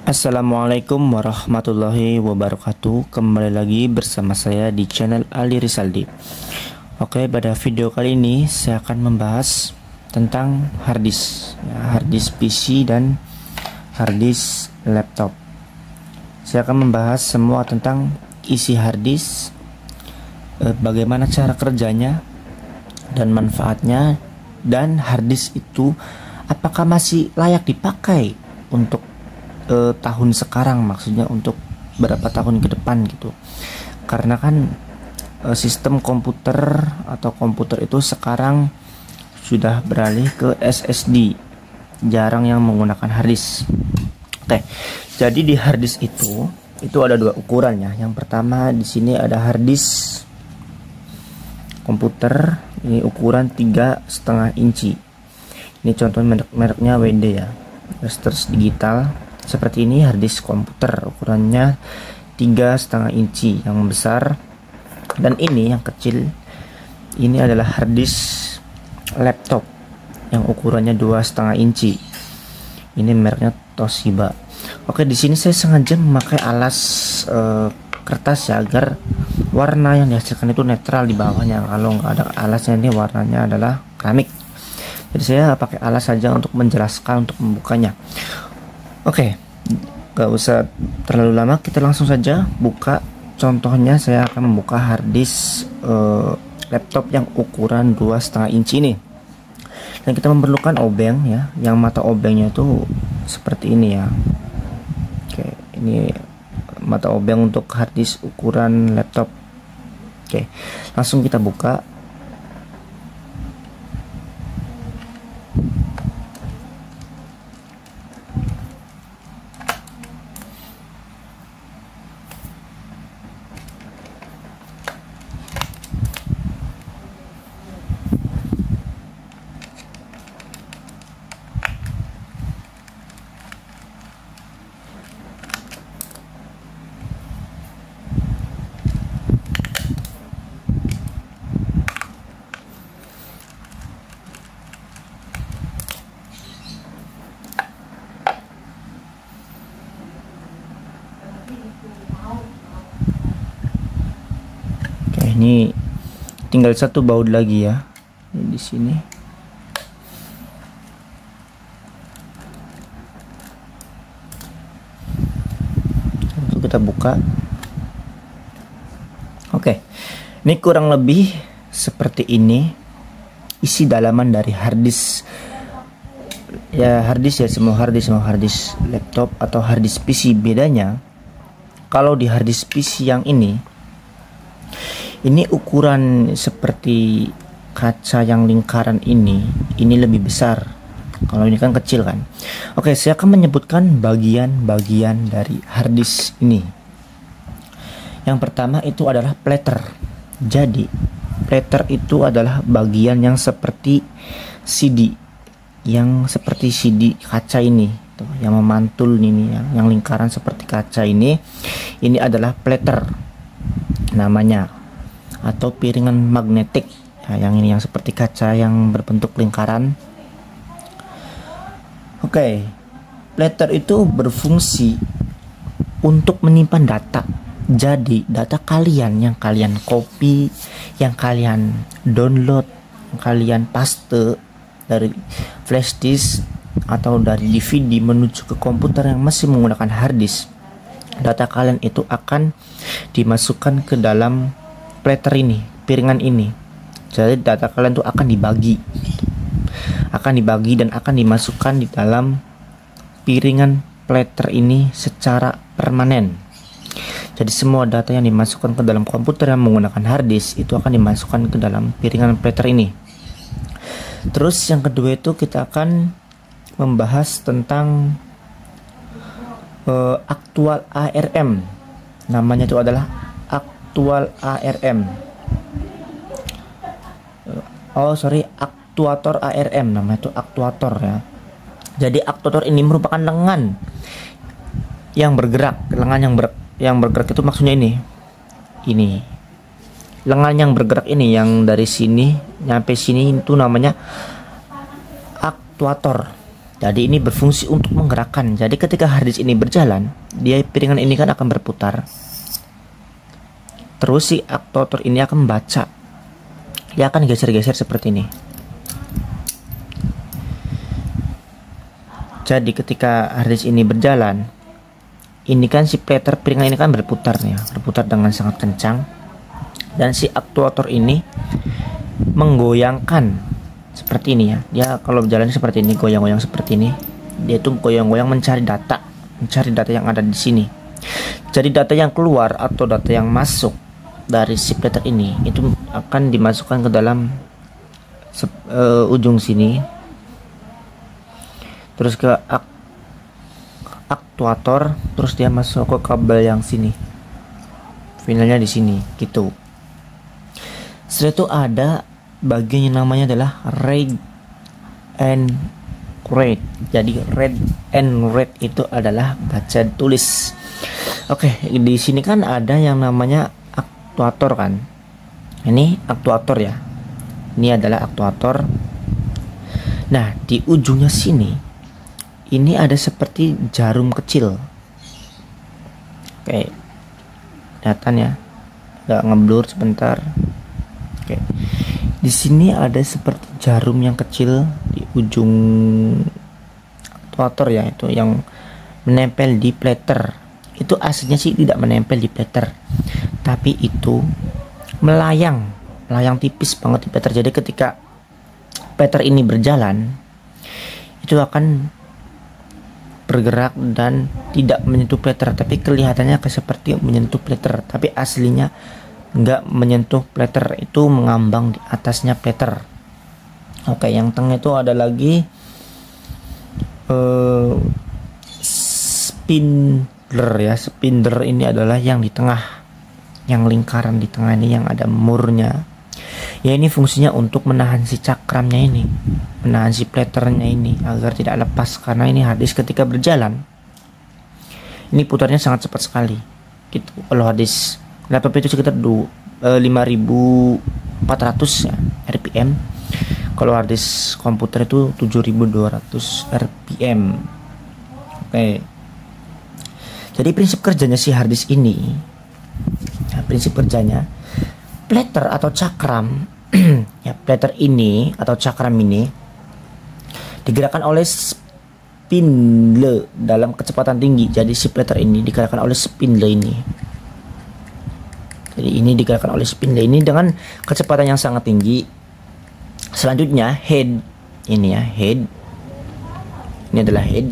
Assalamualaikum warahmatullahi wabarakatuh. Kembali lagi bersama saya di channel Ali Rizaldi. Oke, pada video kali ini saya akan membahas tentang harddisk harddisk PC dan harddisk laptop. Saya akan membahas semua tentang isi harddisk, bagaimana cara kerjanya dan manfaatnya, dan harddisk itu apakah masih layak dipakai untuk tahun sekarang, maksudnya untuk berapa tahun ke depan gitu. Karena kan sistem komputer atau komputer itu sekarang sudah beralih ke SSD, jarang yang menggunakan harddisk. Oke, jadi di harddisk itu ada dua ukurannya. Yang pertama di sini ada harddisk komputer, ini ukuran 3,5 inci. Ini contoh mereknya WD ya, Western Digital. Seperti ini harddisk komputer, ukurannya 3,5 inci yang besar, dan ini yang kecil. Ini adalah harddisk laptop yang ukurannya 2,5 inci. Ini mereknya Toshiba. Oke, di sini saya sengaja memakai alas kertas ya, agar warna yang dihasilkan itu netral di bawahnya. Kalau nggak ada alasnya, ini warnanya adalah keramik. Jadi saya pakai alas saja untuk menjelaskan, untuk membukanya. Oke, gak usah terlalu lama, kita langsung saja buka. Contohnya saya akan membuka harddisk laptop yang ukuran 2,5 inci ini. Dan kita memerlukan obeng ya, yang mata obengnya itu seperti ini ya. Oke, ini mata obeng untuk harddisk ukuran laptop. Oke, langsung kita buka. Ini tinggal satu baut lagi ya, di sini. Lalu kita buka. Oke, ini kurang lebih seperti ini isi dalaman dari harddisk ya. Harddisk ya, semua harddisk laptop atau harddisk PC. Bedanya kalau di harddisk PC yang ini ukuran seperti kaca yang lingkaran ini lebih besar. Kalau ini kan kecil kan. Oke, saya akan menyebutkan bagian-bagian dari harddisk ini. Yang pertama itu adalah platter. Jadi platter itu adalah bagian yang seperti CD, yang seperti CD kaca ini tuh, yang memantul ini, yang lingkaran seperti kaca ini adalah platter namanya, atau piringan magnetik ya, yang ini yang seperti kaca yang berbentuk lingkaran. Oke, platter itu berfungsi untuk menyimpan data. Jadi data kalian yang kalian copy, yang kalian download, yang kalian paste dari flash disk atau dari DVD menuju ke komputer yang masih menggunakan harddisk, data kalian itu akan dimasukkan ke dalam platter ini, piringan ini. Jadi data kalian tuh akan dibagi dan akan dimasukkan di dalam piringan platter ini secara permanen. Jadi semua data yang dimasukkan ke dalam komputer yang menggunakan harddisk itu akan dimasukkan ke dalam piringan platter ini. Terus yang kedua itu kita akan membahas tentang aktual ARM. Namanya itu adalah aktual ARM. Aktuator ARM, namanya itu aktuator ya. Jadi aktuator ini merupakan lengan yang bergerak. Lengan yang bergerak itu maksudnya ini lengan yang bergerak ini, yang dari sini nyampe sini, itu namanya aktuator. Jadi ini berfungsi untuk menggerakkan. Jadi ketika hard disk ini berjalan, dia piringan ini kan akan berputar. Terus si aktuator ini akan membaca. Dia akan geser-geser seperti ini. Jadi ketika hard disk ini berjalan, ini kan si plater piringan ini kan berputar nih, berputar dengan sangat kencang. Dan si aktuator ini menggoyangkan seperti ini ya. Dia kalau berjalan seperti ini, goyang-goyang seperti ini. Dia tuh goyang-goyang mencari data yang ada di sini. Jadi data yang keluar atau data yang masuk dari si plater ini itu akan dimasukkan ke dalam ujung sini, terus ke aktuator, terus dia masuk ke kabel yang sini. Finalnya di sini gitu. Setelah itu ada bagian yang namanya adalah read and write. Jadi read and write itu adalah baca tulis. Oke, di sini kan ada yang namanya aktuator kan. Ini aktuator ya. Ini adalah aktuator. Nah, di ujungnya sini ini ada seperti jarum kecil. Oke. Kelihatan ya. Agak ngeblur sebentar. Oke. Di sini ada seperti jarum yang kecil di ujung aktuator ya, itu yang menempel di plater. Itu aslinya sih tidak menempel di plater, tapi itu melayang tipis banget di plater. Jadi ketika plater ini berjalan, itu akan bergerak dan tidak menyentuh plater, tapi kelihatannya seperti menyentuh plater, tapi aslinya nggak menyentuh plater, itu mengambang di atasnya plater. Oke, yang tengah itu ada lagi spindler ya. Spindler ini adalah yang di tengah, yang lingkaran di tengah ini yang ada murnya ya. Ini fungsinya untuk menahan si cakramnya ini, menahan si platernya ini agar tidak lepas, karena ini hard disk ketika berjalan ini putarnya sangat cepat sekali gitu. Kalau hard disk laptop itu sekitar 5400 ya, RPM. Kalau hard disk komputer itu 7200 RPM. Oke. Jadi prinsip kerjanya si hard disk ini, ya, prinsip kerjanya plater atau cakram ya, plater ini atau cakram ini digerakkan oleh spindle dalam kecepatan tinggi. Jadi si plater ini digerakkan oleh spindle ini. Jadi ini digerakkan oleh spindle ini dengan kecepatan yang sangat tinggi. Selanjutnya head ini ya, head ini adalah head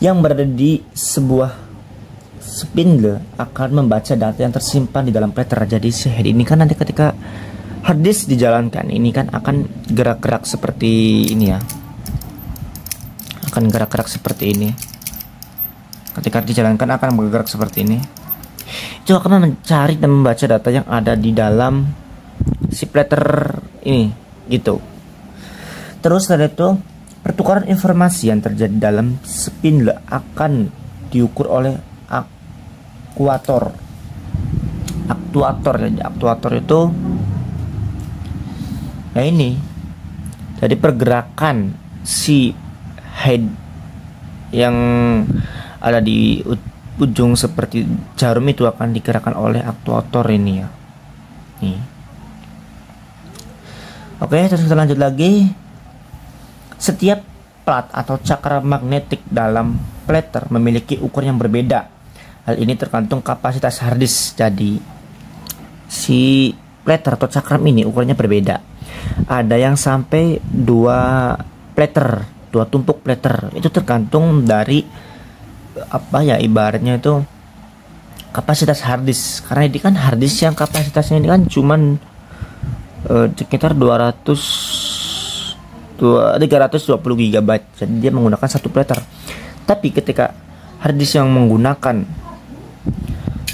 yang berada di sebuah spindle akan membaca data yang tersimpan di dalam plater. Jadi si head ini kan nanti ketika hard disk dijalankan ini kan akan gerak-gerak seperti ini ya, akan gerak-gerak seperti ini. Ketika dijalankan akan bergerak seperti ini. Itu akan mencari dan membaca data yang ada di dalam si plater ini gitu. Terus setelah itu pertukaran informasi yang terjadi dalam spindle akan diukur oleh aktuator. Jadi aktuator itu nah ini. Jadi pergerakan si head yang ada di ujung seperti jarum itu akan digerakkan oleh aktuator ini ya. Nih. Oke, terus kita lanjut lagi. Setiap plat atau cakram magnetik dalam plater memiliki ukuran yang berbeda. Hal ini tergantung kapasitas hard disk. Jadi si plater atau cakram ini ukurannya berbeda. Ada yang sampai 2 plater, 2 tumpuk plater. Itu tergantung dari apa ya, ibaratnya itu kapasitas hard disk. Karena ini kan hard disk yang kapasitasnya ini kan cuman sekitar 320 GB. Jadi dia menggunakan 1 plater. Tapi ketika hard disk yang menggunakan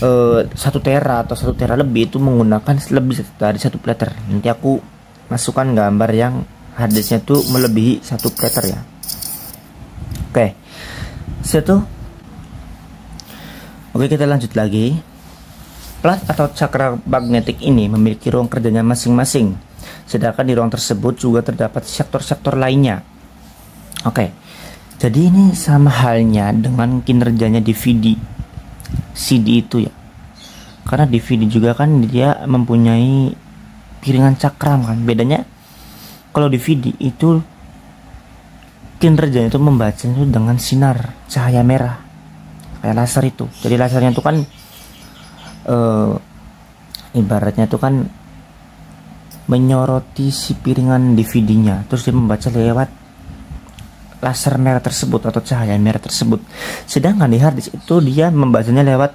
1 tera atau 1 tera lebih itu menggunakan lebih dari 1 plater. Nanti aku masukkan gambar yang hard disknya itu melebihi 1 plater ya. Oke. Oke, kita lanjut lagi. Plat atau cakram magnetik ini memiliki ruang kerjanya masing-masing. Sedangkan di ruang tersebut juga terdapat sektor-sektor lainnya. Oke, jadi ini sama halnya dengan kinerjanya DVD CD itu ya, karena DVD juga kan dia mempunyai piringan cakram kan. Bedanya kalau DVD itu kinerjanya itu membaca itu dengan sinar cahaya merah kayak laser itu. Jadi lasernya itu kan ibaratnya itu kan menyoroti si piringan DVD-nya, terus dia membaca lewat laser merah tersebut atau cahaya merah tersebut. Sedangkan di hard disk itu dia membacanya lewat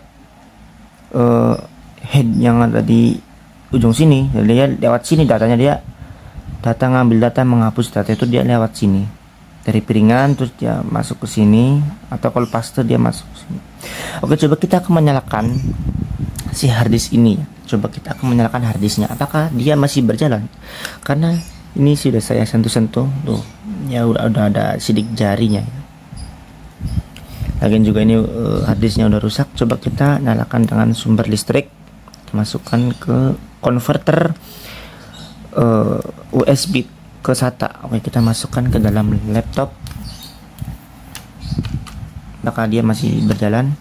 head yang ada di ujung sini. Jadi dia lewat sini datanya, dia ngambil data, menghapus data itu dia lewat sini dari piringan, terus dia masuk ke sini, atau kalau paste dia masuk ke sini. Oke, coba kita akan menyalakan si hard disk ini. Coba kita akan menyalakan hard disknya, apakah dia masih berjalan? Karena ini sudah saya sentuh-sentuh tuh ya, udah ada sidik jarinya ya. Lagian juga ini hard disknya udah rusak. Coba kita nyalakan dengan sumber listrik, masukkan ke converter USB ke SATA. Oke, kita masukkan ke dalam laptop, maka dia masih berjalan.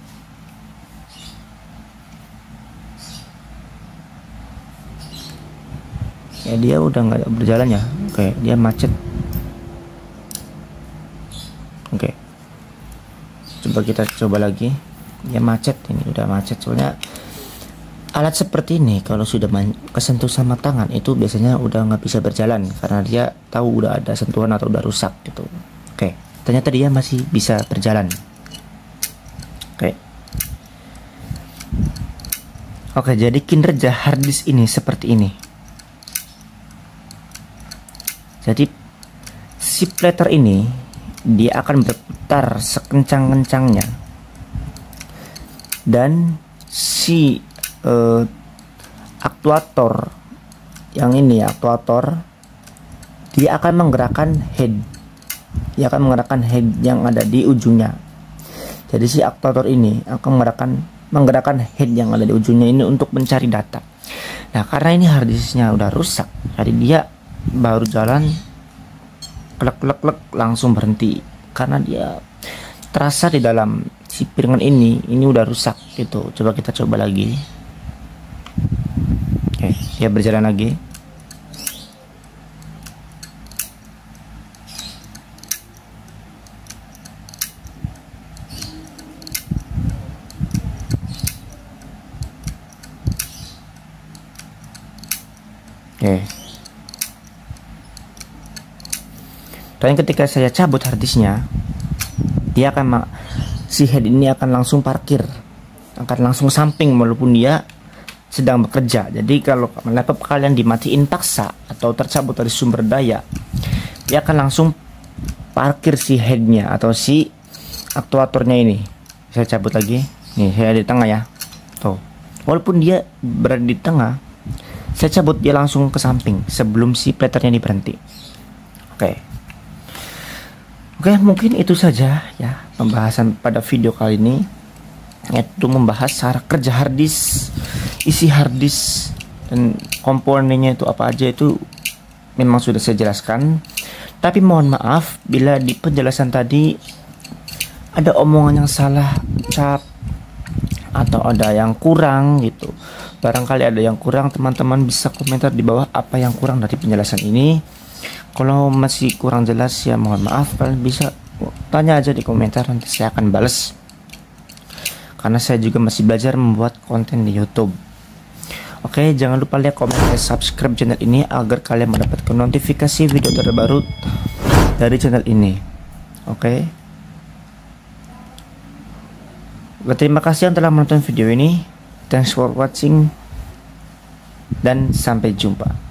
Ya, dia udah nggak berjalan ya. Oke, dia macet. Oke, coba kita coba lagi. Dia macet, ini udah macet. Soalnya alat seperti ini kalau sudah kesentuh sama tangan itu biasanya udah nggak bisa berjalan, karena dia tahu udah ada sentuhan atau udah rusak gitu. Oke, ternyata dia masih bisa berjalan. Oke, jadi kinerja hard disk ini seperti ini. Jadi si platter ini dia akan berputar sekencang-kencangnya, dan si aktuator yang ini, aktuator dia akan menggerakkan head, yang ada di ujungnya. Jadi si aktuator ini akan menggerakkan head yang ada di ujungnya ini untuk mencari data. Nah, karena ini hard disknya udah rusak, jadi dia baru jalan klek langsung berhenti, karena dia terasa di dalam si piringan ini udah rusak gitu. Coba kita coba lagi. Oke, dia berjalan lagi. Oke. Dan ketika saya cabut hard disknya, dia akan si head ini akan langsung parkir, akan langsung samping walaupun dia sedang bekerja. Jadi kalau laptop kalian dimatiin paksa atau tercabut dari sumber daya, dia akan langsung parkir si headnya atau si aktuatornya ini. Saya cabut lagi, nih saya di tengah ya. Tuh, walaupun dia berada di tengah, saya cabut dia langsung ke samping sebelum si platternya ini berhenti. Oke, mungkin itu saja ya pembahasan pada video kali ini, yaitu membahas cara kerja hard disk, isi hard disk, dan komponennya itu apa aja. Itu memang sudah saya jelaskan, tapi mohon maaf bila di penjelasan tadi ada omongan yang salah ucap atau ada yang kurang gitu. Barangkali ada yang kurang, teman-teman bisa komentar di bawah apa yang kurang dari penjelasan ini. Kalau masih kurang jelas ya mohon maaf, kalian bisa tanya aja di komentar, nanti saya akan balas, karena saya juga masih belajar membuat konten di YouTube. Oke, jangan lupa like, komen, dan subscribe channel ini agar kalian mendapatkan notifikasi video terbaru dari channel ini. Oke, terima kasih yang telah menonton video ini. Thanks for watching dan sampai jumpa.